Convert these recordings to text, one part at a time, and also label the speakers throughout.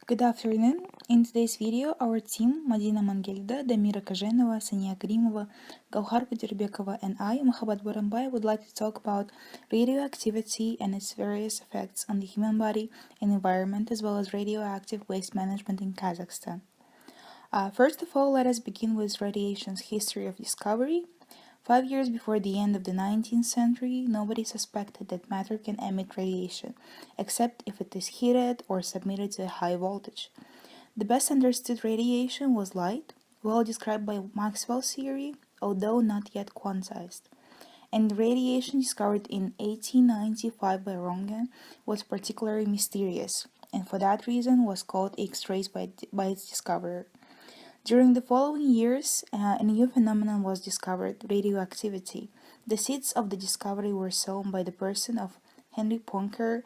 Speaker 1: Good afternoon. In today's video, our team, Madina Mangelda, Damira Kajenova, Sania Karimova, Gauhar Bedirbekova, and I, Mohammad Boranbay, would like to talk about radioactivity and its various effects on the human body and environment, as well as radioactive waste management in Kazakhstan. First of all, let us begin with radiation's history of discovery. 5 years before the end of the 19th century, nobody suspected that matter can emit radiation, except if it is heated or submitted to a high voltage. The best understood radiation was light, well described by Maxwell's theory, although not yet quantized. And the radiation discovered in 1895 by Röntgen was particularly mysterious, and for that reason was called X-rays by its discoverer. During the following years, a new phenomenon was discovered, radioactivity. The seeds of the discovery were sown by the person of Henry Poincaré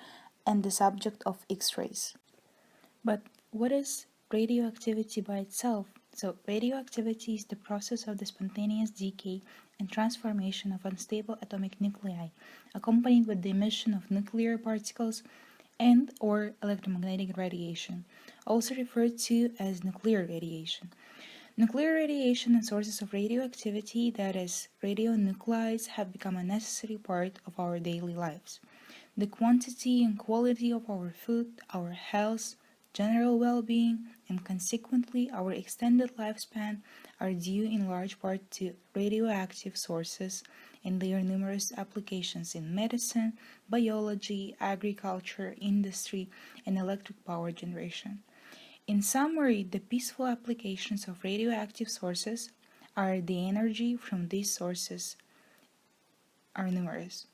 Speaker 1: and the subject of X-rays. But what is radioactivity by itself? So, radioactivity is the process of the spontaneous decay and transformation of unstable atomic nuclei, accompanied with the emission of nuclear particles and or electromagnetic radiation, also referred to as nuclear radiation. Nuclear radiation and sources of radioactivity, that is, radionuclides, have become a necessary part of our daily lives. The quantity and quality of our food, our health, general well-being, and consequently our extended lifespan are due in large part to radioactive sources and their numerous applications in medicine, biology, agriculture, industry, and electric power generation. In summary, the peaceful applications of radioactive sources are the energy from these sources are numerous.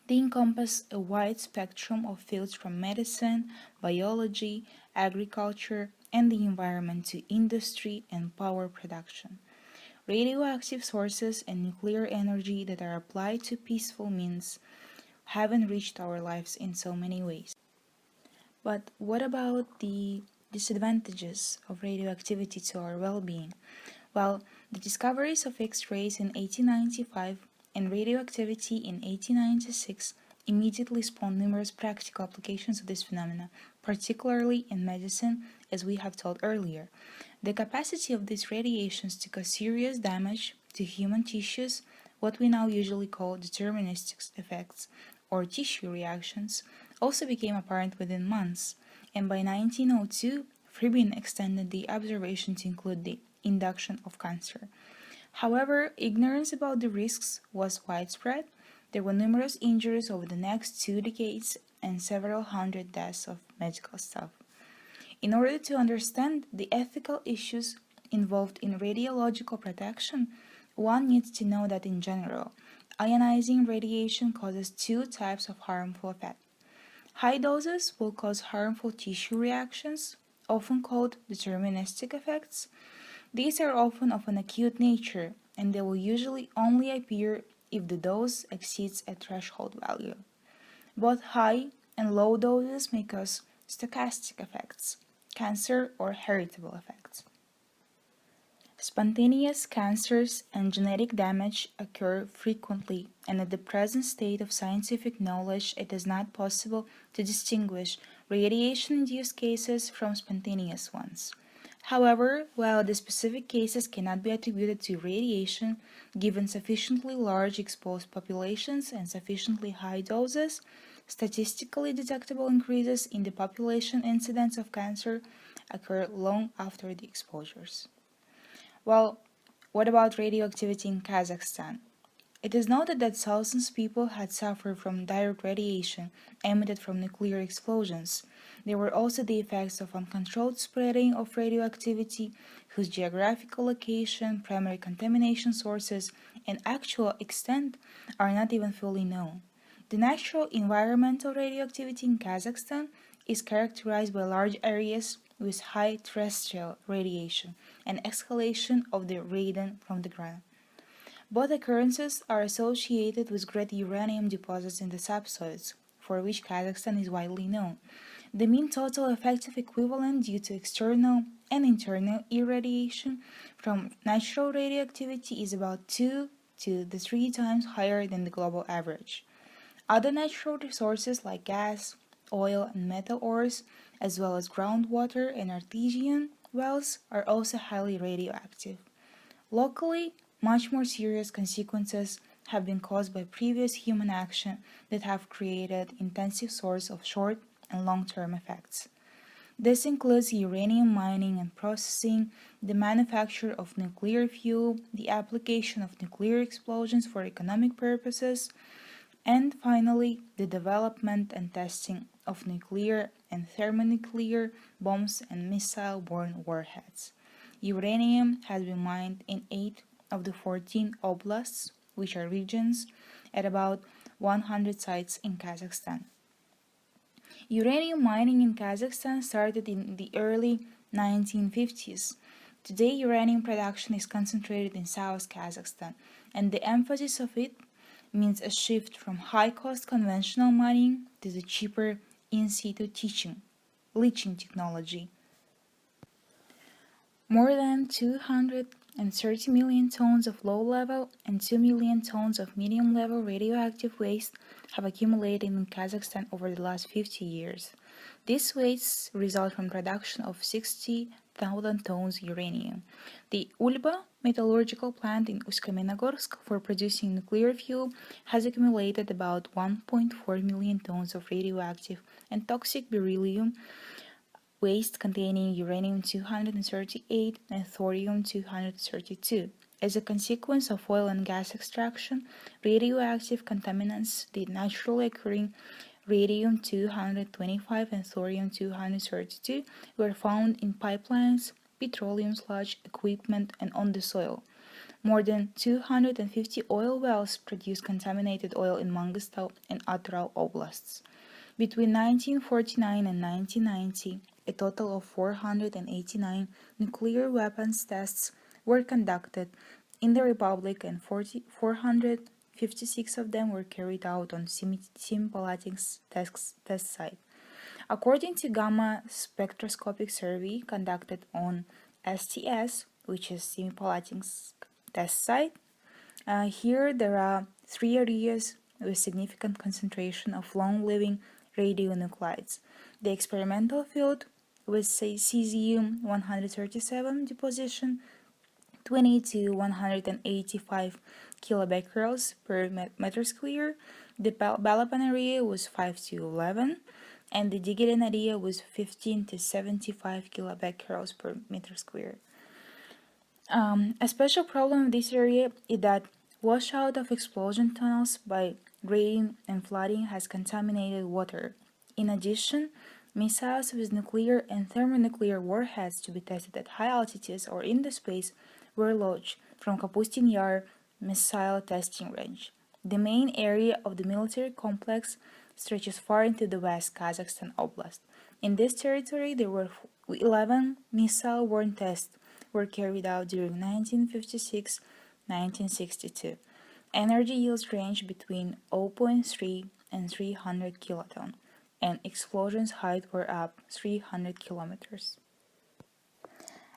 Speaker 1: They encompass a wide spectrum of fields from medicine, biology, agriculture, and the environment to industry and power production. Radioactive sources and nuclear energy that are applied to peaceful means have enriched our lives in so many ways. But what about the disadvantages of radioactivity to our well-being? Well, the discoveries of X-rays in 1895 and radioactivity in 1896 immediately spawned numerous practical applications of this phenomena, particularly in medicine, as we have told earlier. The capacity of these radiations to cause serious damage to human tissues, what we now usually call deterministic effects or tissue reactions, also became apparent within months, and by 1902, Frieben extended the observation to include the induction of cancer. However, ignorance about the risks was widespread. There were numerous injuries over the next 2 decades and several hundred deaths of medical staff. In order to understand the ethical issues involved in radiological protection, one needs to know that in general, ionizing radiation causes 2 types of harmful effects. High doses will cause harmful tissue reactions, often called deterministic effects. These are often of an acute nature, and they will usually only appear if the dose exceeds a threshold value. Both high and low doses may cause stochastic effects, cancer or heritable effects. Spontaneous cancers and genetic damage occur frequently, and at the present state of scientific knowledge, it is not possible to distinguish radiation-induced cases from spontaneous ones. However, while the specific cases cannot be attributed to radiation, given sufficiently large exposed populations and sufficiently high doses, statistically detectable increases in the population incidence of cancer occur long after the exposures. Well, what about radioactivity in Kazakhstan? It is noted that thousands of people had suffered from direct radiation emitted from nuclear explosions. There were also the effects of uncontrolled spreading of radioactivity, whose geographical location, primary contamination sources, and actual extent are not even fully known. The natural environmental radioactivity in Kazakhstan is characterized by large areas with high terrestrial radiation and escalation of the radon from the ground. Both occurrences are associated with great uranium deposits in the subsoils, for which Kazakhstan is widely known. The mean total effective equivalent due to external and internal irradiation from natural radioactivity is about 2 to 3 times higher than the global average. Other natural resources like gas, oil, and metal ores as well as groundwater and artesian wells, are also highly radioactive. Locally, much more serious consequences have been caused by previous human action that have created intensive source of short and long-term effects. This includes uranium mining and processing, the manufacture of nuclear fuel, the application of nuclear explosions for economic purposes, and finally, the development and testing of nuclear and thermonuclear bombs and missile-borne warheads. Uranium has been mined in 8 of the 14 oblasts, which are regions, at about 100 sites in Kazakhstan. Uranium mining in Kazakhstan started in the early 1950s. Today, uranium production is concentrated in South Kazakhstan, and the emphasis of it means a shift from high-cost conventional mining to the cheaper in-situ leaching technology. More than 230 million tons of low-level and 2 million tons of medium-level radioactive waste have accumulated in Kazakhstan over the last 50 years. These wastes result from production of 60,000 tons uranium. The Ulba metallurgical plant in Uсть-Каменогорск for producing nuclear fuel has accumulated about 1.4 million tons of radioactive and toxic beryllium waste containing uranium-238 and thorium-232. As a consequence of oil and gas extraction, radioactive contaminants, the naturally occurring radium-225 and thorium-232, were found in pipelines, petroleum sludge, equipment, and on the soil. More than 250 oil wells produce contaminated oil in Mangostau and Atral oblasts. Between 1949 and 1990, a total of 489 nuclear weapons tests were conducted in the Republic, and 456 of them were carried out on CHEM091 test site. According to gamma spectroscopic survey conducted on STS, which is CHEM091 test site, here there are 3 areas with significant concentration of long-living radionuclides. The experimental field with cesium-137 deposition 20 to 185 kilobecquerels per meter square, the Balaban area was 5 to 11, and the Digirin area was 15 to 75 kilobecquerels per meter square. A special problem in this area is that washout of explosion tunnels by rain and flooding has contaminated water. In addition, missiles with nuclear and thermonuclear warheads to be tested at high altitudes or in the space were launched from Kapustin Yar missile testing range. The main area of the military complex stretches far into the West Kazakhstan Oblast. In this territory, there were 11 missile-borne tests were carried out during 1956-1962. Energy yields range between 0.3 and 300 kiloton, and explosions height were up 300 kilometers.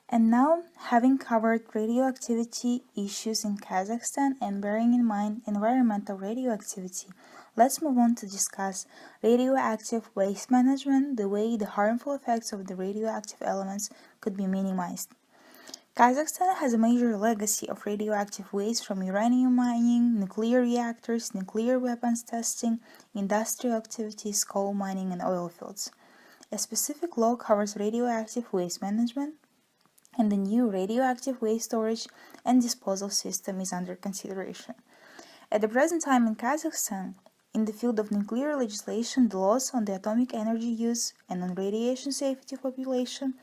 Speaker 1: And now, having covered radioactivity issues in Kazakhstan and bearing in mind environmental radioactivity, let's move on to discuss radioactive waste management, the way the harmful effects of the radioactive elements could be minimized. Kazakhstan has a major legacy of radioactive waste from uranium mining, nuclear reactors, nuclear weapons testing, industrial activities, coal mining, and oil fields. A specific law covers radioactive waste management, and the new radioactive waste storage and disposal system is under consideration. At the present time in Kazakhstan, in the field of nuclear legislation, the laws on the atomic energy use and on radiation safety of population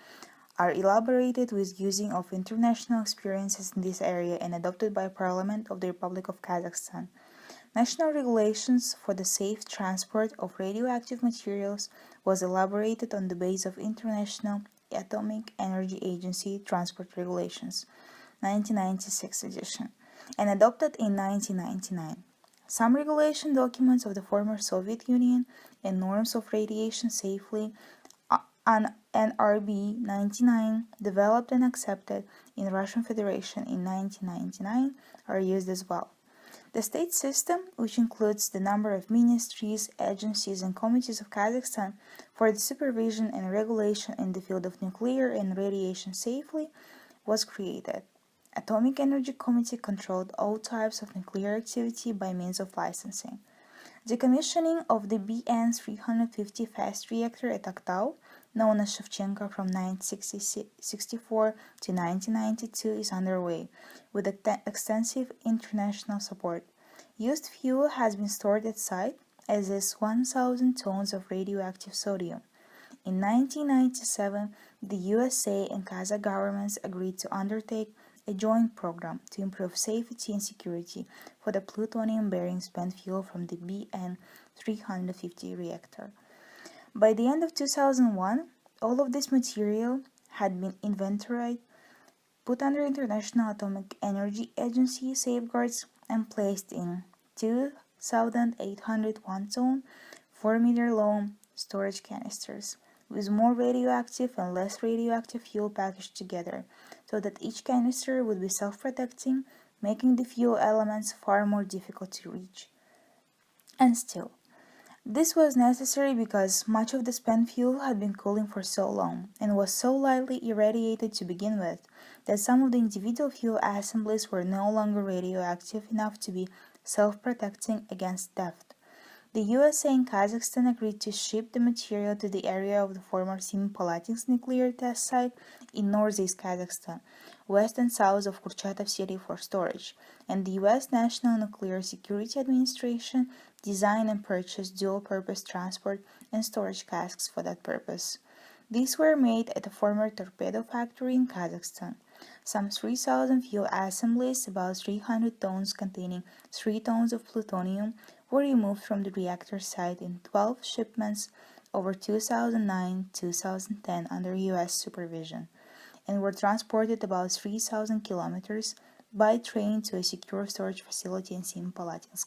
Speaker 1: are elaborated with using of international experiences in this area and adopted by Parliament of the Republic of Kazakhstan. National regulations for the safe transport of radioactive materials was elaborated on the basis of International Atomic Energy Agency Transport Regulations, 1996 edition, and adopted in 1999. Some regulation documents of the former Soviet Union and norms of radiation safely on NRB 99, developed and accepted in Russian Federation in 1999, are used as well. The state system, which includes the number of ministries, agencies, and committees of Kazakhstan for the supervision and regulation in the field of nuclear and radiation safety, was created. Atomic Energy Committee controlled all types of nuclear activity by means of licensing. Decommissioning of the BN-350 fast reactor at Aktau, known as Shevchenko from 1964 to 1992, is underway, with extensive international support. Used fuel has been stored at site, as is 1,000 tons of radioactive sodium. In 1997, the USA and Kazakh governments agreed to undertake a joint program to improve safety and security for the plutonium-bearing spent fuel from the BN-350 reactor. By the end of 2001, all of this material had been inventoried, put under International Atomic Energy Agency safeguards, and placed in 2,801-ton, 4-meter-long storage canisters, with more radioactive and less radioactive fuel packaged together, so that each canister would be self-protecting, making the fuel elements far more difficult to reach. And still, this was necessary because much of the spent fuel had been cooling for so long, and was so lightly irradiated to begin with, that some of the individual fuel assemblies were no longer radioactive enough to be self-protecting against theft. The USA and Kazakhstan agreed to ship the material to the area of the former CHEM091 nuclear test site in northeast Kazakhstan, west and south of Kurchatov City for storage, and the U.S. National Nuclear Security Administration designed and purchased dual-purpose transport and storage casks for that purpose. These were made at a former torpedo factory in Kazakhstan. Some 3,000 fuel assemblies, about 300 tons containing 3 tons of plutonium, were removed from the reactor site in 12 shipments over 2009-2010 under U.S. supervision, and were transported about 3,000 kilometers by train to a secure storage facility in CHEM091.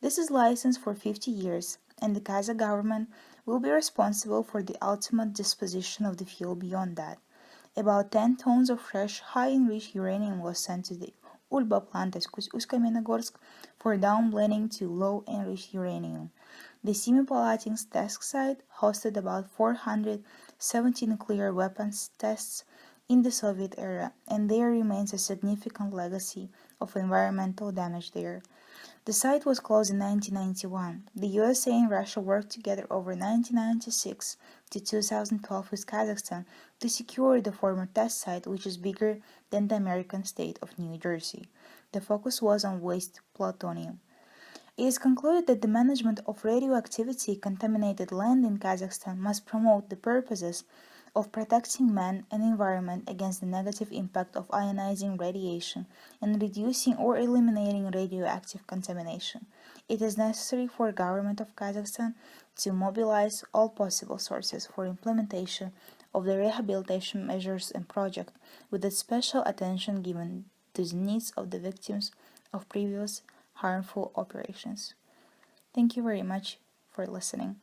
Speaker 1: This is licensed for 50 years, and the Kazakh government will be responsible for the ultimate disposition of the fuel beyond that. About 10 tons of fresh, high-enriched uranium was sent to the Ulba plant at Uсть-Каменогорск for downblending to low-enriched uranium. The CHEM091 test site hosted about 470 nuclear weapons tests in the Soviet era, and there remains a significant legacy of environmental damage there. The site was closed in 1991. The USA and Russia worked together over 1996 to 2012 with Kazakhstan to secure the former test site, which is bigger than the American state of New Jersey. The focus was on waste plutonium. It is concluded that the management of radioactivity contaminated land in Kazakhstan must promote the purposes of protecting man and environment against the negative impact of ionizing radiation and reducing or eliminating radioactive contamination. It is necessary for the government of Kazakhstan to mobilize all possible sources for implementation of the rehabilitation measures and project, with a special attention given to the needs of the victims of previous harmful operations. Thank you very much for listening.